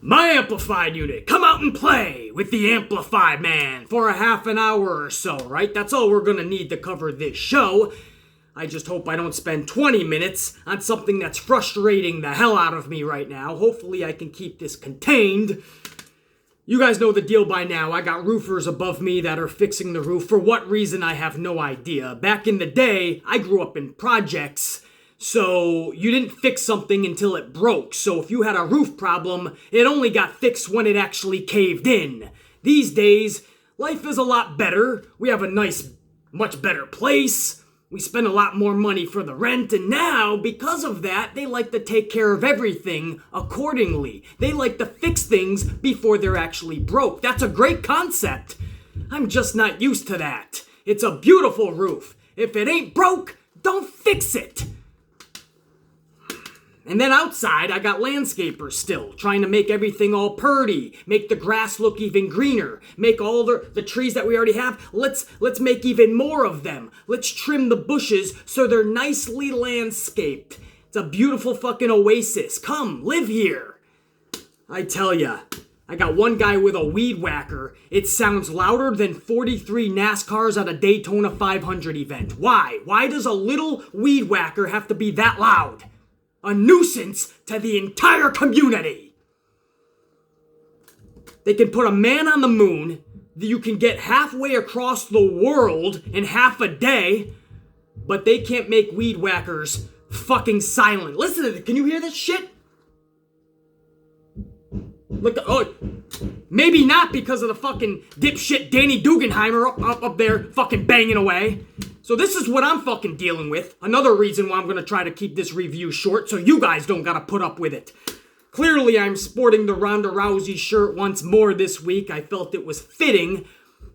My amplified unit, come out and play with the amplified man for a half an hour or so, right? That's all we're gonna need to cover this show. I just hope I don't spend 20 minutes on something that's frustrating the hell out of me right now. Hopefully I can keep this contained. You guys know the deal by now. I got roofers above me that are fixing the roof. For what reason, I have no idea. Back in the day, I grew up in projects. So you didn't fix something until it broke. So if you had a roof problem, it only got fixed when it actually caved in. These days, life is a lot better. We have a nice, much better place. We spend a lot more money for the rent. And now, because of that, they like to take care of everything accordingly. They like to fix things before they're actually broke. That's a great concept. I'm just not used to that. It's a beautiful roof. If it ain't broke, don't fix it. And then outside, I got landscapers still, trying to make everything all purty, make the grass look even greener, make all the trees that we already have, let's make even more of them. Let's trim the bushes so they're nicely landscaped. It's a beautiful fucking oasis. Come, live here. I tell ya, I got one guy with a weed whacker. It sounds louder than 43 NASCARs at a Daytona 500 event. Why? Why does a little weed whacker have to be that loud? A nuisance to the entire community. They can put a man on the moon, that you can get halfway across the world in half a day, but they can't make weed whackers fucking silent. Listen to this. Can you hear this shit? Look, oh, maybe not because of the fucking dipshit Danny Dugenheimer up there fucking banging away. So this is what I'm fucking dealing with. Another reason why I'm going to try to keep this review short so you guys don't got to put up with it. Clearly, I'm sporting the Ronda Rousey shirt once more this week. I felt it was fitting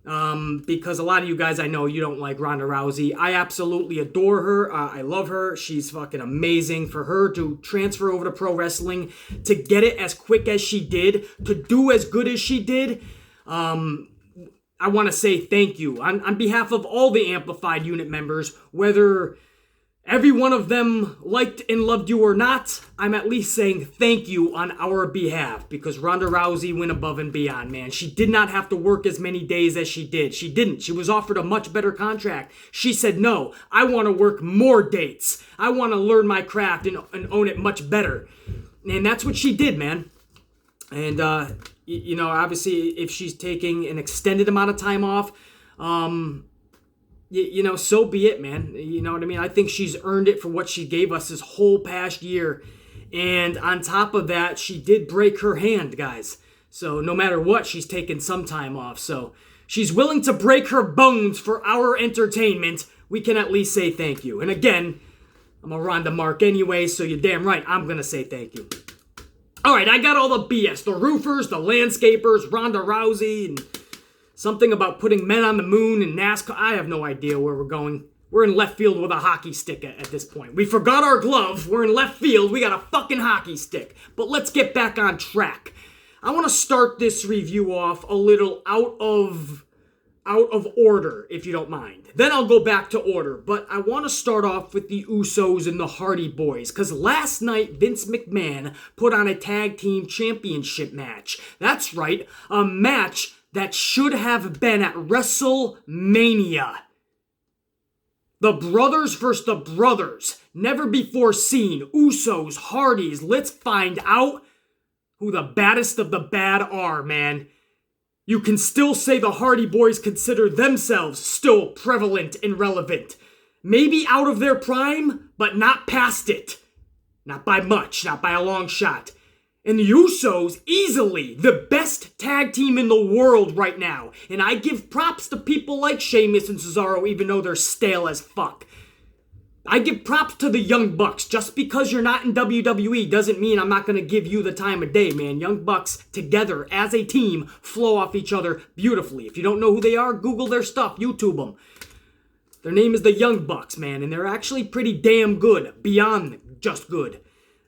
because a lot of you guys, I know you don't like Ronda Rousey. I absolutely adore her. I love her. She's fucking amazing. For her to transfer over to pro wrestling, to get it as quick as she did, to do as good as she did, I want to say thank you on behalf of all the Amplified Unit members, whether every one of them liked and loved you or not. I'm at least saying thank you on our behalf because Ronda Rousey went above and beyond, man. She did not have to work as many days as she did. She didn't. She was offered a much better contract. She said, no, I want to work more dates. I want to learn my craft and own it much better. And that's what she did, man. And, you know, obviously, if she's taking an extended amount of time off, you know, so be it, man. You know what I mean? I think she's earned it for what she gave us this whole past year. And on top of that, she did break her hand, guys. So no matter what, she's taken some time off. So she's willing to break her bones for our entertainment. We can at least say thank you. And again, I'm a Ronda mark anyway, so you're damn right I'm going to say thank you. All right, I got all the BS. The roofers, the landscapers, Ronda Rousey, and something about putting men on the moon and NASCAR. I have no idea where we're going. We're in left field with a hockey stick at this point. We forgot our glove. We're in left field. We got a fucking hockey stick. But let's get back on track. I want to start this review off a little out of order, if you don't mind. Then I'll go back to order, but I want to start off with the Usos and the Hardy Boys, because last night Vince McMahon put on a tag team championship match. That's right, a match that should have been at WrestleMania. The brothers versus the brothers, never before seen. Usos, Hardys, let's find out who the baddest of the bad are, man. You can still say the Hardy Boys consider themselves still prevalent and relevant. Maybe out of their prime, but not past it. Not by much, not by a long shot. And the Usos, easily the best tag team in the world right now. And I give props to people like Sheamus and Cesaro, even though they're stale as fuck. I give props to the Young Bucks. Just because you're not in WWE doesn't mean I'm not going to give you the time of day, man. Young Bucks together as a team flow off each other beautifully. If you don't know who they are, Google their stuff, YouTube them. Their name is the Young Bucks, man, and they're actually pretty damn good, beyond just good.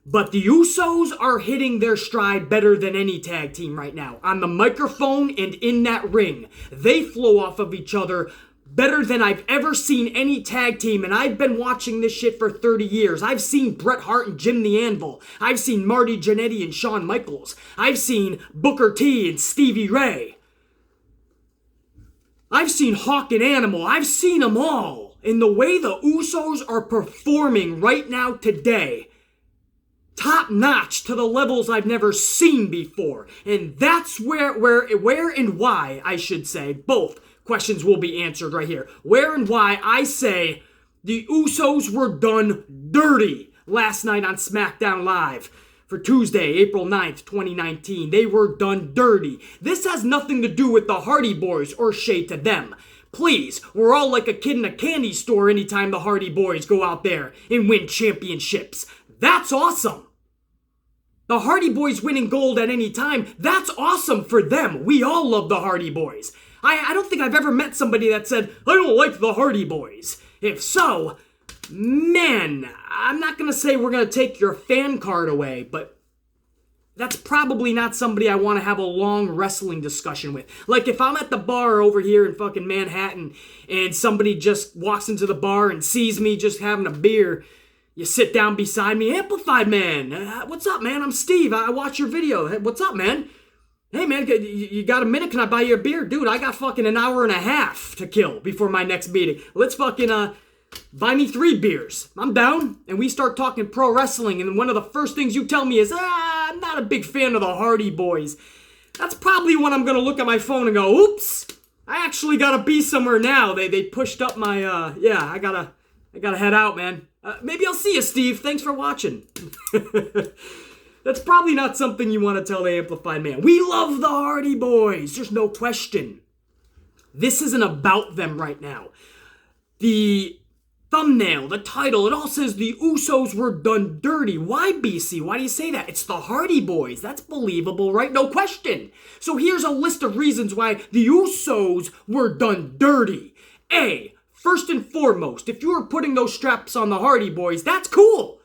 But the Usos are hitting their stride better than any tag team right now. On the microphone and in that ring, they flow off of each other better than I've ever seen any tag team, and I've been watching this shit for 30 years. I've seen Bret Hart and Jim the Anvil. I've seen Marty Jannetty and Shawn Michaels. I've seen Booker T and Stevie Ray. I've seen Hawk and Animal. I've seen them all. And the way the Usos are performing right now today, top notch to the levels I've never seen before. And that's where and why, I should say, both questions will be answered right here. Where and why I say the Usos were done dirty last night on Smackdown Live for Tuesday, April 9th, 2019. They were done dirty. This has nothing to do with the Hardy Boys or shade to them. Please, we're all like a kid in a candy store anytime the Hardy Boys go out there and win championships. That's awesome. The Hardy Boys winning gold at any time, that's awesome for them. We all love the Hardy Boys. I don't think I've ever met somebody that said, I don't like the Hardy Boys. If so, man, I'm not going to say we're going to take your fan card away, but that's probably not somebody I want to have a long wrestling discussion with. Like if I'm at the bar over here in fucking Manhattan and somebody just walks into the bar and sees me just having a beer, you sit down beside me, Amplified Man. What's up, man? I'm Steve. I watch your video. Hey, what's up, man? Hey, man, you got a minute? Can I buy you a beer? Dude, I got fucking an hour and a half to kill before my next meeting. Let's fucking, buy me 3 beers. I'm down. And we start talking pro wrestling, and one of the first things you tell me is, I'm not a big fan of the Hardy Boys. That's probably when I'm gonna look at my phone and go, oops, I actually gotta be somewhere now. They pushed up my, I gotta head out, man. Maybe I'll see you, Steve. Thanks for watching. That's probably not something you want to tell the Amplified Man. We love the Hardy Boys. There's no question. This isn't about them right now. The thumbnail, the title, it all says the Usos were done dirty. Why, BC? Why do you say that? It's the Hardy Boys. That's believable, right? No question. So here's a list of reasons why the Usos were done dirty. A, first and foremost, if you were putting those straps on the Hardy Boys, that's cool.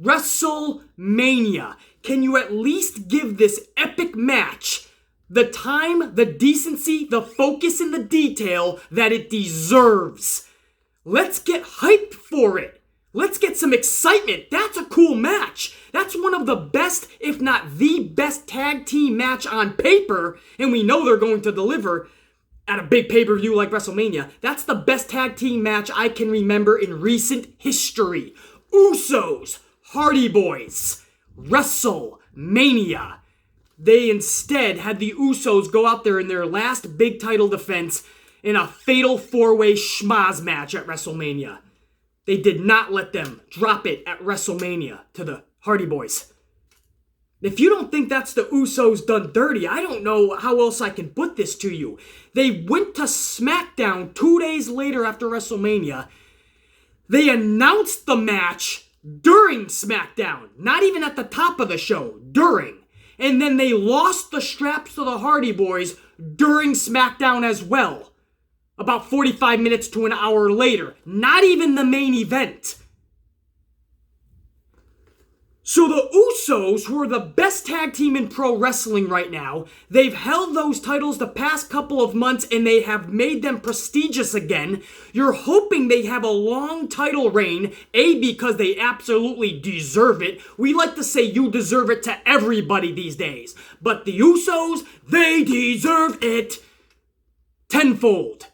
WrestleMania. Can you at least give this epic match the time, the decency, the focus, and the detail that it deserves? Let's get hyped for it. Let's get some excitement. That's a cool match. That's one of the best, if not the best tag team match on paper, and we know they're going to deliver at a big pay-per-view like WrestleMania. That's the best tag team match I can remember in recent history. Usos, Hardy Boys, WrestleMania. They instead had the Usos go out there in their last big title defense in a fatal 4-way schmaz match at WrestleMania. They did not let them drop it at WrestleMania to the Hardy Boys. If you don't think that's the Usos done dirty, I don't know how else I can put this to you. They went to Smackdown 2 days later after WrestleMania. They announced the match during Smackdown. Not even at the top of the show, during. And then they lost the straps to the Hardy Boys during Smackdown as well. About 45 minutes to an hour later. Not even the main event. So the Usos, who are the best tag team in pro wrestling right now, they've held those titles the past couple of months and they have made them prestigious again. You're hoping they have a long title reign, A, because they absolutely deserve it. We like to say you deserve it to everybody these days. But the Usos, they deserve it tenfold.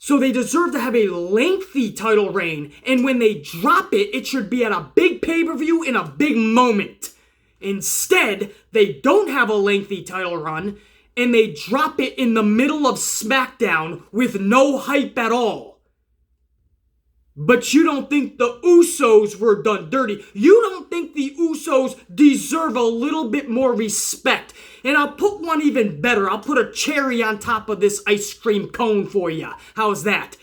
So they deserve to have a lengthy title reign, and when they drop it, it should be at a big pay-per-view in a big moment. Instead, they don't have a lengthy title run, and they drop it in the middle of SmackDown with no hype at all. But you don't think the Usos were done dirty. You don't think the Usos deserve a little bit more respect. And I'll put one even better. I'll put a cherry on top of this ice cream cone for you. How's that?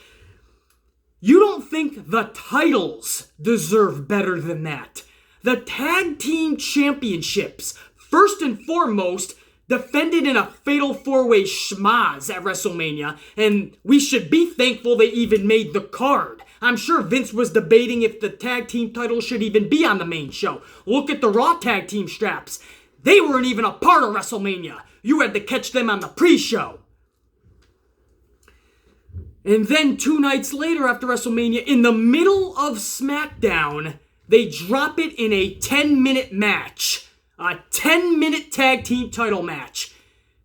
You don't think the titles deserve better than that. The tag team championships, first and foremost, defended in a fatal 4-way schmaz at WrestleMania. And we should be thankful they even made the card. I'm sure Vince was debating if the tag team title should even be on the main show. Look at the Raw tag team straps. They weren't even a part of WrestleMania. You had to catch them on the pre-show. And then 2 nights later after WrestleMania, in the middle of Smackdown, they drop it in a 10-minute match. A 10-minute tag team title match.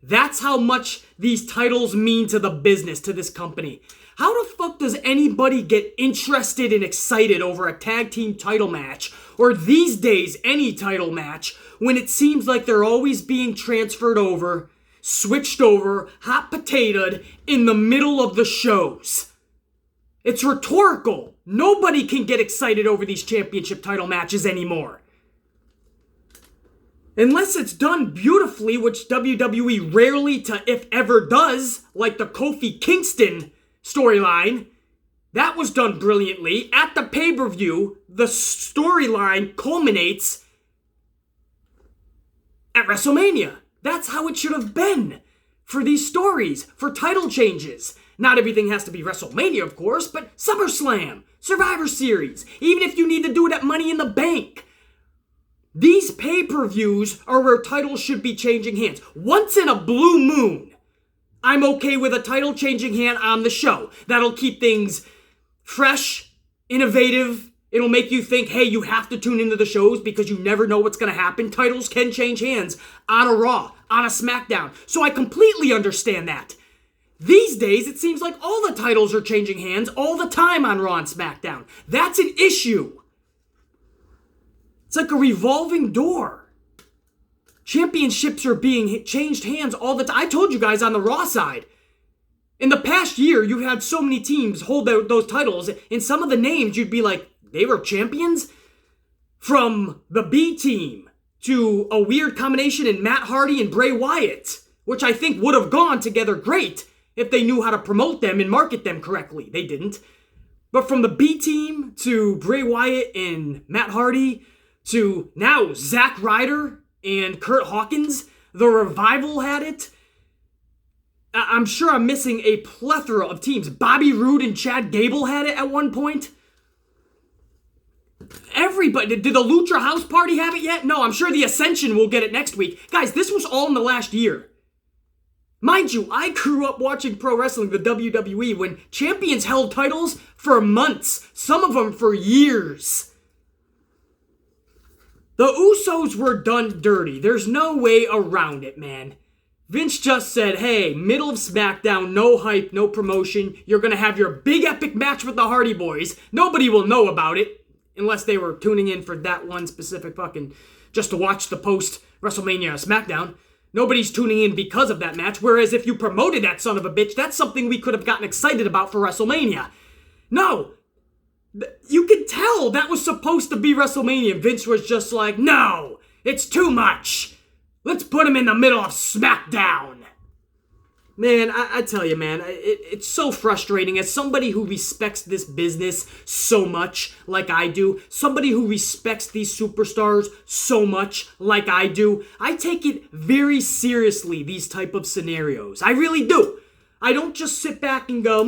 That's how much these titles mean to the business, to this company. How the fuck does anybody get interested and excited over a tag team title match, or these days any title match, when it seems like they're always being transferred over, switched over, hot potatoed in the middle of the shows? It's rhetorical. Nobody can get excited over these championship title matches anymore. Unless it's done beautifully, which WWE rarely to if ever does, like the Kofi Kingston storyline. That was done brilliantly. At the pay-per-view, the storyline culminates at WrestleMania. That's how it should have been for these stories, for title changes. Not everything has to be WrestleMania, of course, but SummerSlam, Survivor Series, even if you need to do it at Money in the Bank. These pay-per-views are where titles should be changing hands. Once in a blue moon, I'm okay with a title changing hand on the show. That'll keep things fresh, innovative. It'll make you think, hey, you have to tune into the shows because you never know what's going to happen. Titles can change hands on a Raw, on a Smackdown. So I completely understand that. These days, it seems like all the titles are changing hands all the time on Raw and SmackDown. That's an issue. It's like a revolving door. Championships are being changed hands all the time. I told you guys on the Raw side. In the past year, you've had so many teams hold those titles. And some of the names, you'd be like, they were champions? From the B team to a weird combination in Matt Hardy and Bray Wyatt, which I think would have gone together great if they knew how to promote them and market them correctly. They didn't. But from the B team to Bray Wyatt and Matt Hardy to now Zack Ryder and Kurt Hawkins, the Revival had it. I'm sure I'm missing a plethora of teams. Bobby Roode and Chad Gable had it at one point. Everybody. Did the Lucha House Party have it yet? No, I'm sure the Ascension will get it next week. Guys, this was all in the last year. Mind you, I grew up watching pro wrestling, the WWE, when champions held titles for months, some of them for years. The Usos were done dirty. There's no way around it, man. Vince just said, hey, middle of Smackdown, no hype, no promotion. You're going to have your big epic match with the Hardy Boys. Nobody will know about it, unless they were tuning in for that one specific just to watch the post-WrestleMania Smackdown. Nobody's tuning in because of that match, whereas if you promoted that son of a bitch, that's something we could have gotten excited about for WrestleMania. No. You could tell that was supposed to be WrestleMania. Vince was just like, no, it's too much. Let's put him in the middle of Smackdown. Man, I tell you, man, it's so frustrating. As somebody who respects this business so much like I do, somebody who respects these superstars so much like I do, I take it very seriously, these type of scenarios. I really do. I don't just sit back and go,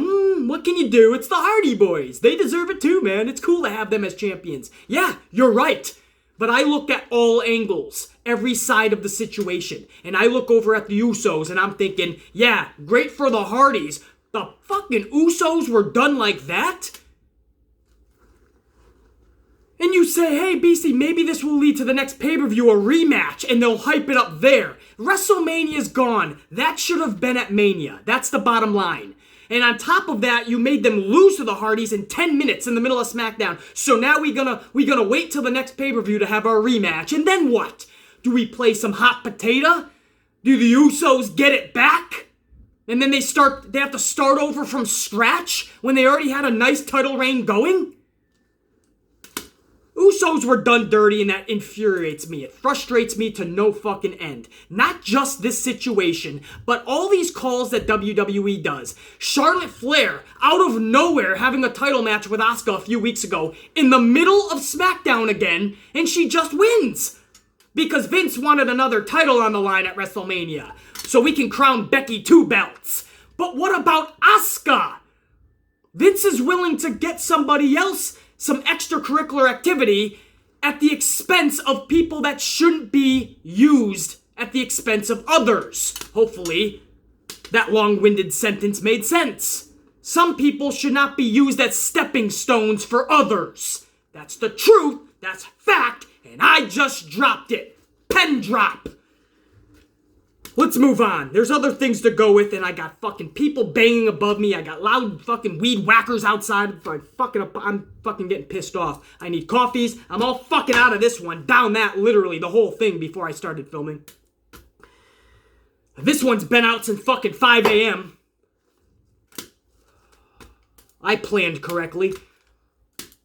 what can you do? It's the Hardy Boys. They deserve it too, man. It's cool to have them as champions. Yeah, you're right. But I look at all angles, every side of the situation. And I look over at the Usos and I'm thinking, yeah, great for the Hardys. The fucking Usos were done like that? And you say, hey, BC, maybe this will lead to the next pay-per-view, a rematch, and they'll hype it up there. WrestleMania's gone. That should have been at Mania. That's the bottom line. And on top of that, you made them lose to the Hardys in 10 minutes in the middle of SmackDown. So now we gonna wait till the next pay-per-view to have our rematch. And then what? Do we play some hot potato? Do the Usos get it back? And then they have to start over from scratch when they already had a nice title reign going? Usos were done dirty, and that infuriates me. It frustrates me to no fucking end. Not just this situation, but all these calls that WWE does. Charlotte Flair, out of nowhere, having a title match with Asuka a few weeks ago, in the middle of SmackDown again, and she just wins. Because Vince wanted another title on the line at WrestleMania, so we can crown Becky 2 belts. But what about Asuka? Vince is willing to get somebody else some extracurricular activity at the expense of people that shouldn't be used at the expense of others. Hopefully, that long-winded sentence made sense. Some people should not be used as stepping stones for others. That's the truth, that's fact, and I just dropped it. Pen drop. Let's move on. There's other things to go with, and I got fucking people banging above me. I got loud fucking weed whackers outside. I'm fucking getting pissed off. I need coffees. I'm all fucking out of this one. Down that, literally, the whole thing before I started filming. This one's been out since fucking 5 a.m. I planned correctly.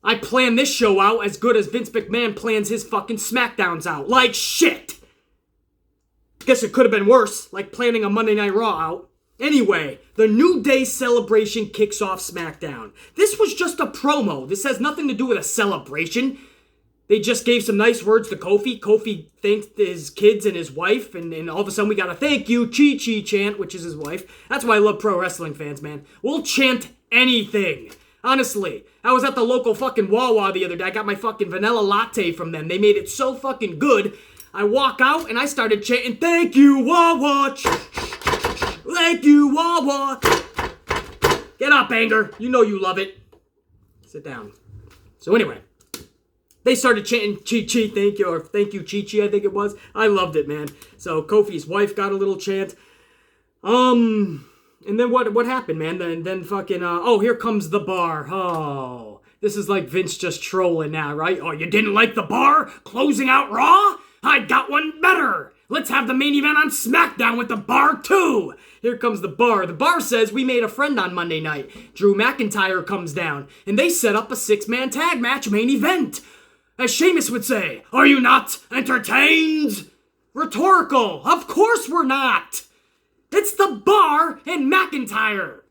I planned this show out as good as Vince McMahon plans his fucking Smackdowns out. Like shit! Guess it could have been worse, like planning a Monday Night Raw out. Anyway, the New Day celebration kicks off SmackDown. This was just a promo. This has nothing to do with a celebration. They just gave some nice words to Kofi. Kofi thanked his kids and his wife, and all of a sudden we got a thank you, Chi-Chi chant, which is his wife. That's why I love pro wrestling fans, man. We'll chant anything. Honestly, I was at the local fucking Wawa the other day. I got my fucking vanilla latte from them. They made it so fucking good. I walk out and I started chanting, thank you, Wawa. Thank you, Wawa. Get up, Anger. You know you love it. Sit down. So anyway, they started chanting Chi-Chi, thank you, or thank you, Chi-Chi, I think it was. I loved it, man. So Kofi's wife got a little chant. And then what happened, man? Then fucking, here comes the bar. Oh, this is like Vince just trolling now, right? Oh, you didn't like the bar? Closing out Raw? I got one better. Let's have the main event on SmackDown with the bar too. Here comes the bar. The bar says we made a friend on Monday night. Drew McIntyre comes down, and they set up a 6-man tag match main event. As Sheamus would say, are you not entertained? Rhetorical. Of course we're not. It's the bar and McIntyre.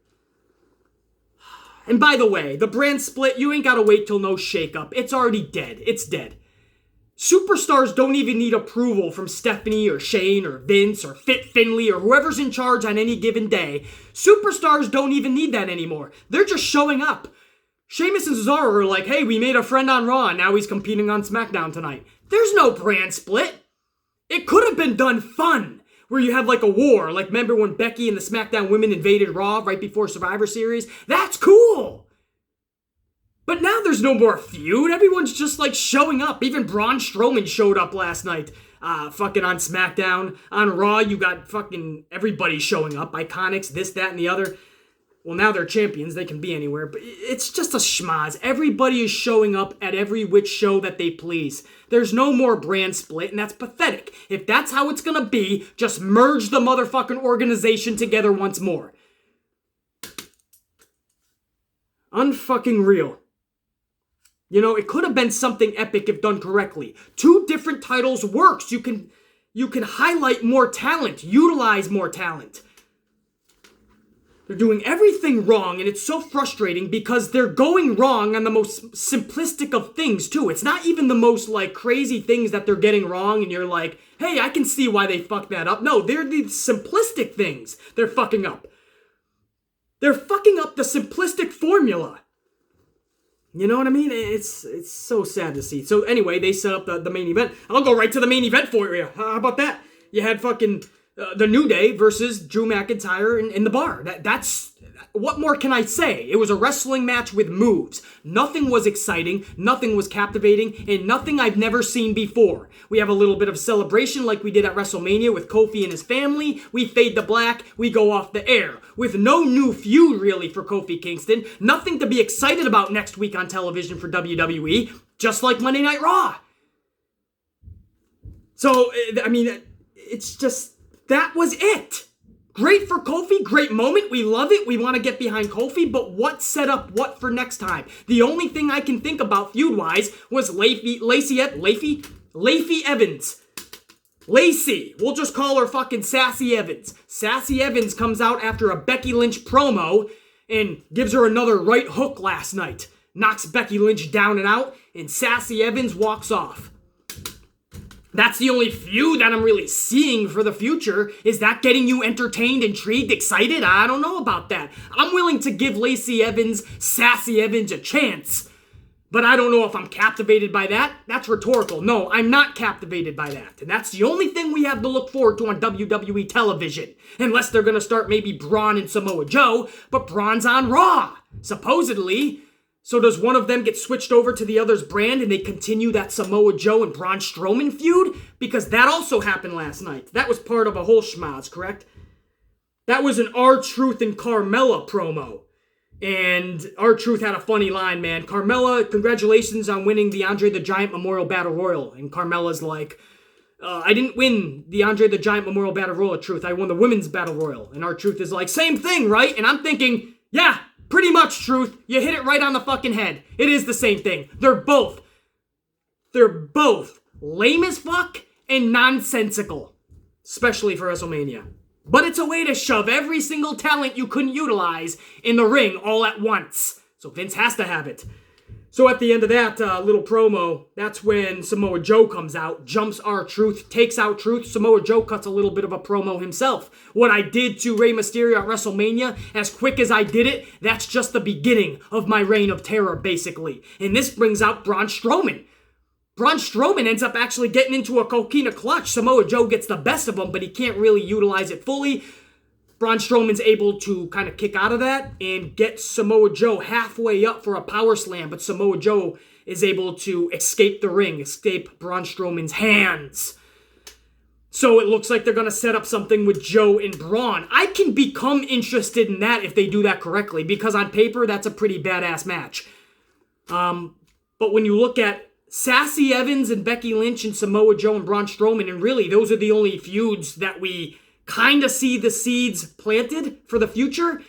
And by the way, the brand split, you ain't gotta wait till no shakeup. It's already dead. It's dead. Superstars don't even need approval from Stephanie or Shane or Vince or Fit Finley or whoever's in charge on any given day. Superstars don't even need that anymore. They're just showing up. Sheamus and Cesaro are like, hey, we made a friend on Raw and now he's competing on SmackDown tonight. There's no brand split. It could have been done fun, where you have like a war. Like remember when Becky and the SmackDown women invaded Raw right before Survivor Series? That's cool. But now there's no more feud. Everyone's just like showing up. Even Braun Strowman showed up last night. Fucking on SmackDown. On Raw, you got fucking everybody showing up. Iconics, this, that, and the other. Well, now they're champions. They can be anywhere. But it's just a schmaz. Everybody is showing up at every which show that they please. There's no more brand split, and that's pathetic. If that's how it's gonna be, just merge the motherfucking organization together once more. Unfucking real. You know, it could have been something epic if done correctly. 2 different titles works. You can highlight more talent, utilize more talent. They're doing everything wrong, and it's so frustrating because they're going wrong on the most simplistic of things, too. It's not even the most, like, crazy things that they're getting wrong, and you're like, hey, I can see why they fucked that up. No, they're the simplistic things they're fucking up. They're fucking up the simplistic formula. You know what I mean? It's so sad to see. So anyway, they set up the main event. I'll go right to the main event for you. How about that? You had fucking the New Day versus Drew McIntyre in the bar. That's what more can I say? It was a wrestling match with moves. Nothing was exciting, nothing was captivating, and nothing I've never seen before. We have a little bit of celebration like we did at WrestleMania with Kofi and his family. We fade to black, we go off the air. With no new feud really for Kofi Kingston. Nothing to be excited about next week on television for WWE. Just like Monday Night Raw. So, I mean, it's just, that was it. Great for Kofi, great moment, we love it, we want to get behind Kofi, but what set up what for next time? The only thing I can think about feud-wise was Lacey Evans. Lacey, we'll just call her fucking Sassy Evans. Sassy Evans comes out after a Becky Lynch promo and gives her another right hook last night. Knocks Becky Lynch down and out, and Sassy Evans walks off. That's the only feud that I'm really seeing for the future. Is that getting you entertained, intrigued, excited? I don't know about that. I'm willing to give Lacey Evans, Sassy Evans a chance. But I don't know if I'm captivated by that. That's rhetorical. No, I'm not captivated by that. And that's the only thing we have to look forward to on WWE television. Unless they're going to start maybe Braun and Samoa Joe. But Braun's on Raw, supposedly. So does one of them get switched over to the other's brand and they continue that Samoa Joe and Braun Strowman feud? Because that also happened last night. That was part of a whole schmoz, correct? That was an R-Truth and Carmella promo. And R-Truth had a funny line, man. Carmella, congratulations on winning the Andre the Giant Memorial Battle Royal. And Carmella's like, I didn't win the Andre the Giant Memorial Battle Royal, Truth. I won the Women's Battle Royal. And R-Truth is like, same thing, right? And I'm thinking, yeah, pretty much, Truth. You hit it right on the fucking head. It is the same thing. They're both lame as fuck and nonsensical. Especially for WrestleMania. But it's a way to shove every single talent you couldn't utilize in the ring all at once. So Vince has to have it. So at the end of that little promo, that's when Samoa Joe comes out, jumps R-Truth, takes out Truth. Samoa Joe cuts a little bit of a promo himself. What I did to Rey Mysterio at WrestleMania, as quick as I did it, that's just the beginning of my reign of terror, basically. And this brings out Braun Strowman. Braun Strowman ends up actually getting into a coquina clutch. Samoa Joe gets the best of him, but he can't really utilize it fully. Braun Strowman's able to kind of kick out of that and get Samoa Joe halfway up for a power slam, but Samoa Joe is able to escape the ring, escape Braun Strowman's hands. So it looks like they're going to set up something with Joe and Braun. I can become interested in that if they do that correctly, because on paper, that's a pretty badass match. But when you look at Sassy Evans and Becky Lynch and Samoa Joe and Braun Strowman, and really those are the only feuds that we kind of see the seeds planted for the future,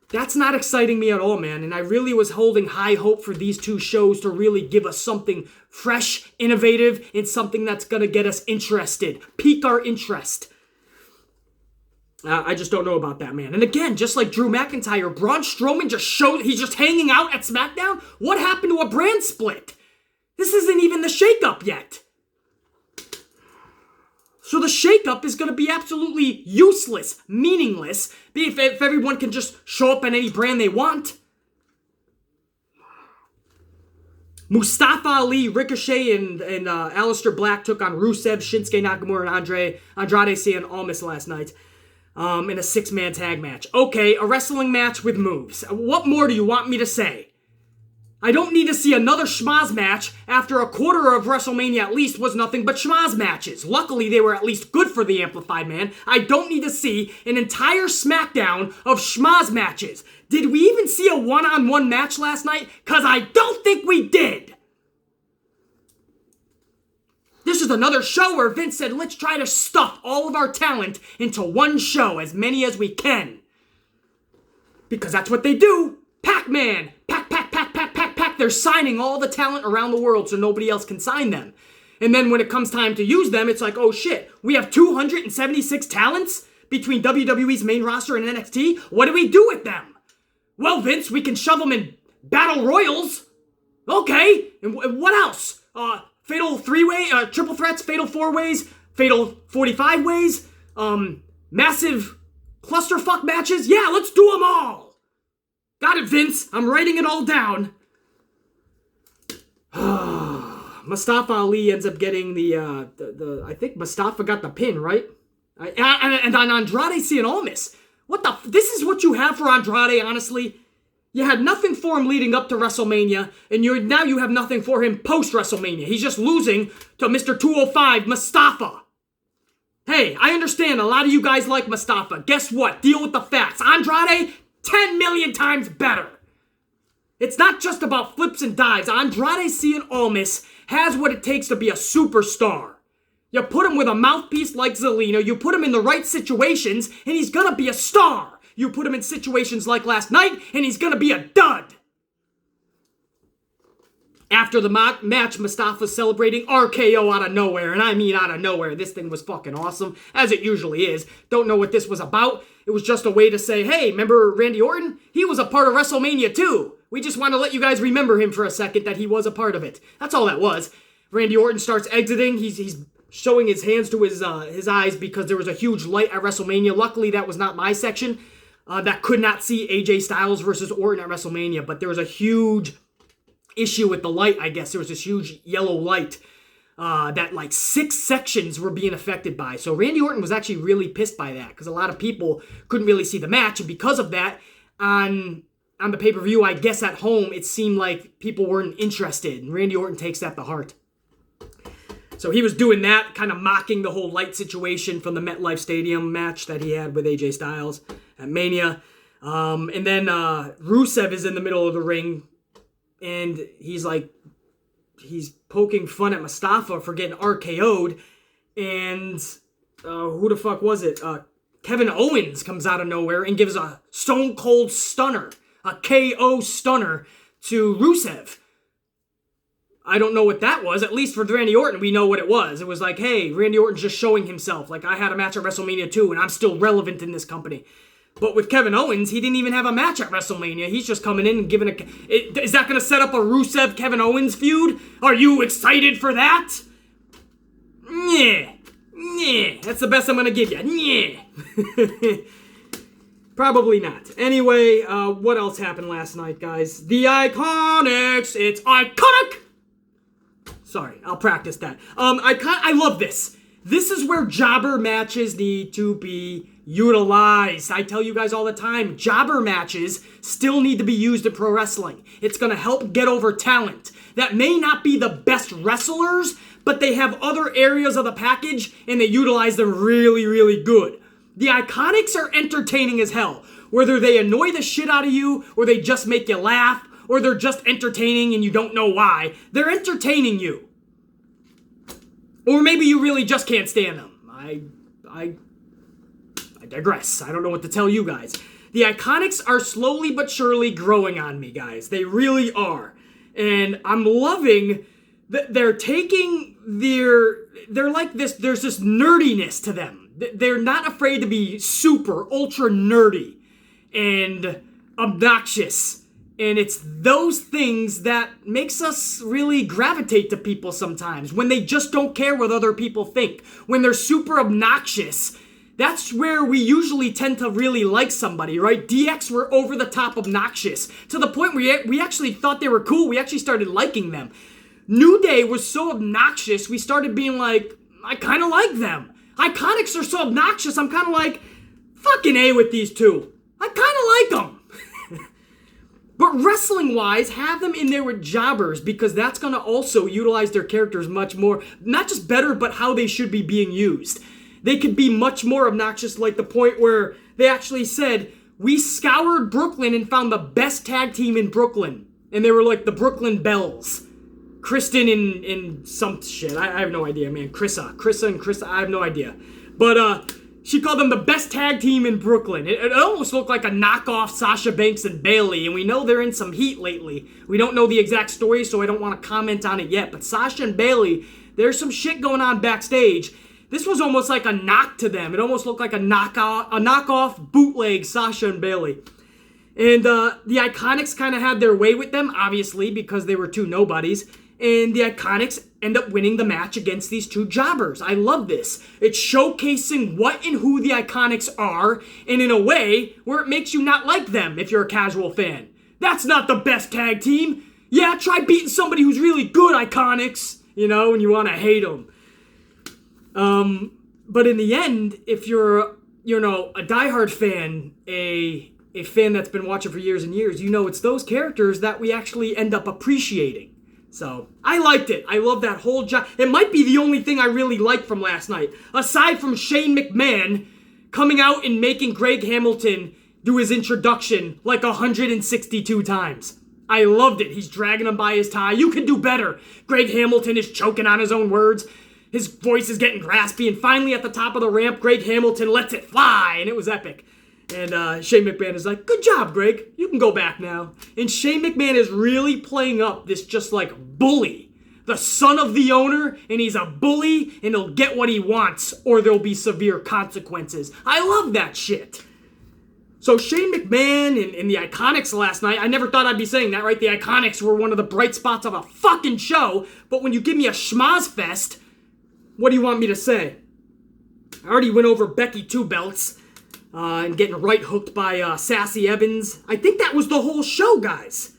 that's not exciting me at all, man. And I really was holding high hope for these two shows to really give us something fresh, innovative, and something that's going to get us interested, pique our interest. I just don't know about that, man. And again, just like Drew McIntyre, Braun Strowman he's just hanging out at Smackdown. What happened to a brand split? This isn't even the shakeup yet. So the shakeup is going to be absolutely useless, meaningless, if everyone can just show up in any brand they want. Mustafa Ali, Ricochet, and Aleister Black took on Rusev, Shinsuke Nakamura, and Andrade Cien Almas last night in a six-man tag match. Okay, a wrestling match with moves. What more do you want me to say? I don't need to see another schmaz match after a quarter of WrestleMania at least was nothing but schmaz matches. Luckily, they were at least good for the Amplified Man. I don't need to see an entire Smackdown of schmaz matches. Did we even see a one-on-one match last night? Because I don't think we did. This is another show where Vince said, let's try to stuff all of our talent into one show, as many as we can. Because that's what they do. Pac-Man. Pac. They're signing all the talent around the world so nobody else can sign them. And then when it comes time to use them, it's like, oh shit, we have 276 talents between WWE's main roster and NXT? What do we do with them? Well, Vince, we can shove them in battle royals. Okay, and what else? Fatal 3-way, triple threats, fatal 4-ways, fatal 45 ways, massive clusterfuck matches? Yeah, let's do them all. Got it, Vince. I'm writing it all down. Mustafa Ali ends up getting I think Mustafa got the pin, right? And on Andrade Cien Almas. This is what you have for Andrade, honestly? You had nothing for him leading up to WrestleMania, and now you have nothing for him post-WrestleMania. He's just losing to Mr. 205, Mustafa. Hey, I understand a lot of you guys like Mustafa. Guess what? Deal with the facts. Andrade, 10 million times better. It's not just about flips and dives. Andrade Cien Almas has what it takes to be a superstar. You put him with a mouthpiece like Zelina, you put him in the right situations, and he's gonna be a star. You put him in situations like last night, and he's gonna be a dud. After the match, Mustafa's celebrating RKO out of nowhere, and I mean out of nowhere. This thing was fucking awesome, as it usually is. Don't know what this was about. It was just a way to say, hey, remember Randy Orton? He was a part of WrestleMania too. We just want to let you guys remember him for a second, that he was a part of it. That's all that was. Randy Orton starts exiting. He's showing his hands to his eyes because there was a huge light at WrestleMania. Luckily, that was not my section. That could not see AJ Styles versus Orton at WrestleMania, but there was a huge issue with the light, I guess. There was this huge yellow light that like 6 sections were being affected by. So Randy Orton was actually really pissed by that because a lot of people couldn't really see the match. And because of that, on the pay-per-view, I guess at home, it seemed like people weren't interested. And Randy Orton takes that to heart. So he was doing that, kind of mocking the whole light situation from the MetLife Stadium match that he had with AJ Styles at Mania. And then Rusev is in the middle of the ring, and he's poking fun at Mustafa for getting RKO'd. And who the fuck was it? Kevin Owens comes out of nowhere and gives a Stone Cold Stunner, a KO Stunner to Rusev. I don't know what that was. At least for Randy Orton, we know what it was. It was like, hey, Randy Orton's just showing himself. Like, I had a match at WrestleMania 2, and I'm still relevant in this company. But with Kevin Owens, he didn't even have a match at WrestleMania. He's just coming in and giving is that going to set up a Rusev-Kevin Owens feud? Are you excited for that? Yeah. That's the best I'm going to give you. Yeah. Probably not. Anyway, what else happened last night, guys? The Iconics. It's iconic! Sorry, I'll practice that. I love this. This is where jobber matches need to be utilized. I tell you guys all the time, jobber matches still need to be used in pro wrestling. It's going to help get over talent that may not be the best wrestlers, but they have other areas of the package and they utilize them really, really good. The Iconics are entertaining as hell. Whether they annoy the shit out of you or they just make you laugh, or they're just entertaining and you don't know why. They're entertaining you. Or maybe you really just can't stand them. I digress. I don't know what to tell you guys. The Iconics are slowly but surely growing on me, guys. They really are. And I'm loving that they're taking they're like this, there's this nerdiness to them. They're not afraid to be super, ultra nerdy and obnoxious. And it's those things that makes us really gravitate to people sometimes. When they just don't care what other people think. When they're super obnoxious, that's where we usually tend to really like somebody, right? DX were over the top obnoxious. To the point where we actually thought they were cool. We actually started liking them. New Day was so obnoxious, we started being like, I kind of like them. Iconics are so obnoxious, I'm kind of like, fucking A with these two. I kind of like them. But wrestling-wise, have them in there with jobbers because that's going to also utilize their characters much more, not just better, but how they should be being used. They could be much more obnoxious, like the point where they actually said, we scoured Brooklyn and found the best tag team in Brooklyn. And they were like the Brooklyn Bells. Kristen and some shit. I have no idea, man. Krissa, I have no idea. But she called them the best tag team in Brooklyn. It almost looked like a knockoff Sasha Banks and Bayley, and we know they're in some heat lately. We don't know the exact story, so I don't want to comment on it yet. But Sasha and Bayley, there's some shit going on backstage. This was almost like a knock to them. It almost looked like a knockoff bootleg Sasha and Bayley. And the Iconics kind of had their way with them, obviously, because they were two nobodies. And the Iconics end up winning the match against these two jobbers. I love this. It's showcasing what and who the Iconics are, and in a way where it makes you not like them if you're a casual fan. That's not the best tag team. Yeah, try beating somebody who's really good, Iconics. You know, and you want to hate them. But in the end, if you're, a diehard fan, a fan that's been watching for years and years, it's those characters that we actually end up appreciating. So, I liked it. I love that whole job. It might be the only thing I really liked from last night. Aside from Shane McMahon coming out and making Greg Hamilton do his introduction like 162 times. I loved it. He's dragging him by his tie. You can do better. Greg Hamilton is choking on his own words. His voice is getting raspy. And finally at the top of the ramp, Greg Hamilton lets it fly. And it was epic. And Shane McMahon is like, good job, Greg. You can go back now. And Shane McMahon is really playing up this just like bully. The son of the owner, and he's a bully, and he'll get what he wants, or there'll be severe consequences. I love that shit. So Shane McMahon and the Iconics last night, I never thought I'd be saying that, right? The Iconics were one of the bright spots of a fucking show, but when you give me a schmaz fest, what do you want me to say? I already went over Becky 2 belts. And getting right hooked by Sassy Evans. I think that was the whole show, guys.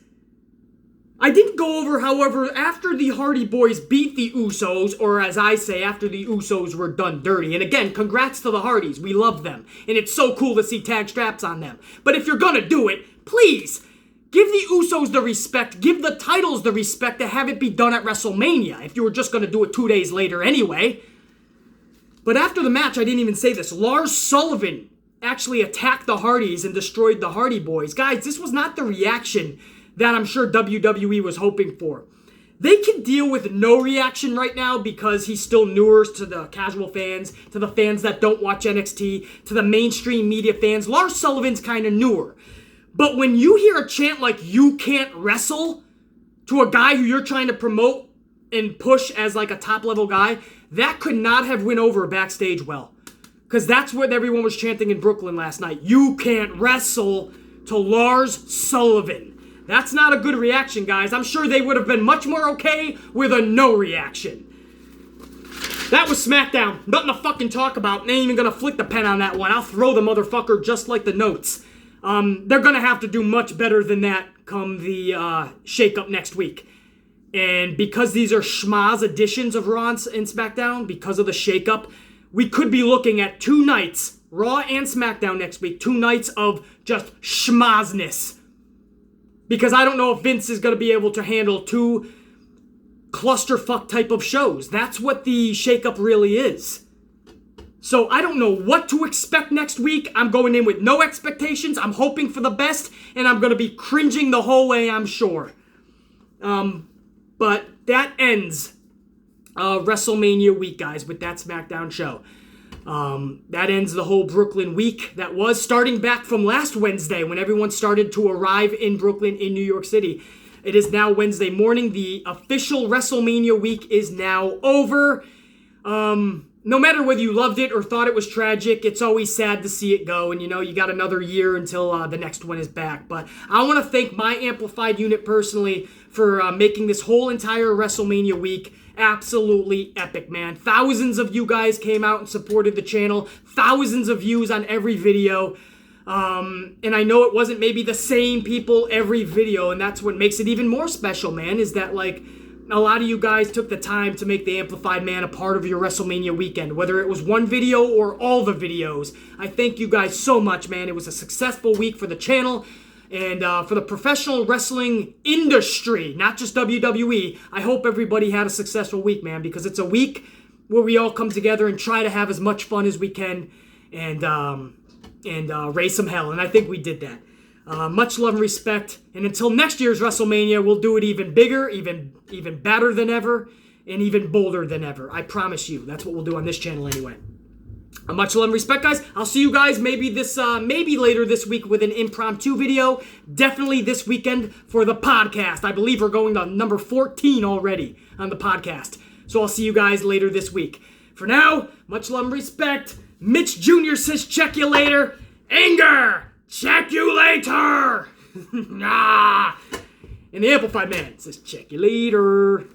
I didn't go over, however, after the Hardy Boys beat the Usos, or as I say, after the Usos were done dirty. And again, congrats to the Hardys. We love them. And it's so cool to see tag straps on them. But if you're gonna do it, please, give the Usos the respect, give the titles the respect to have it be done at WrestleMania, if you were just gonna do it 2 days later anyway. But after the match, I didn't even say this, Lars Sullivan actually attacked the Hardys and destroyed the Hardy Boys. Guys, this was not the reaction that I'm sure WWE was hoping for. They can deal with no reaction right now because he's still newer to the casual fans, to the fans that don't watch NXT, to the mainstream media fans. Lars Sullivan's kind of newer. But when you hear a chant like, "You can't wrestle," to a guy who you're trying to promote and push as like a top-level guy, that could not have went over backstage well. Because that's what everyone was chanting in Brooklyn last night. "You can't wrestle" to Lars Sullivan. That's not a good reaction, guys. I'm sure they would have been much more okay with a no reaction. That was Smackdown. Nothing to fucking talk about. Ain't even gonna flick the pen on that one. I'll throw the motherfucker just like the notes. They're gonna have to do much better than that come the shake-up next week. And because these are schmaz editions of Raw and SmackDown, because of the shake-up, we could be looking at 2 nights, Raw and SmackDown next week, 2 nights of just schmazness. Because I don't know if Vince is going to be able to handle 2 clusterfuck type of shows. That's what the shakeup really is. So I don't know what to expect next week. I'm going in with no expectations. I'm hoping for the best, and I'm going to be cringing the whole way, I'm sure. But that ends WrestleMania week, guys, with that SmackDown show. That ends the whole Brooklyn week that was starting back from last Wednesday when everyone started to arrive in Brooklyn in New York City. It is now Wednesday morning. The official WrestleMania week is now over. No matter whether you loved it or thought it was tragic, it's always sad to see it go. And, you got another year until the next one is back. But I want to thank my Amplified unit personally for making this whole entire WrestleMania week absolutely epic, man. Thousands of you guys came out and supported the channel. Thousands of views on every video. And I know it wasn't maybe the same people every video, and that's what makes it even more special, man, is that, like, a lot of you guys took the time to make the Amplified Man a part of your WrestleMania weekend, whether it was one video or all the videos. I thank you guys so much, man. It was a successful week for the channel. And for the professional wrestling industry, not just WWE, I hope everybody had a successful week, man, because it's a week where we all come together and try to have as much fun as we can and raise some hell. And I think we did that. Much love and respect. And until next year's WrestleMania, we'll do it even bigger, even better than ever, and even bolder than ever. I promise you. That's what we'll do on this channel anyway. Much love and respect, guys. I'll see you guys maybe later this week with an impromptu video. Definitely this weekend for the podcast. I believe we're going to number 14 already on the podcast. So I'll see you guys later this week. For now, much love and respect. Mitch Jr. says check you later. Anger, check you later. And the Amplified Man says check you later.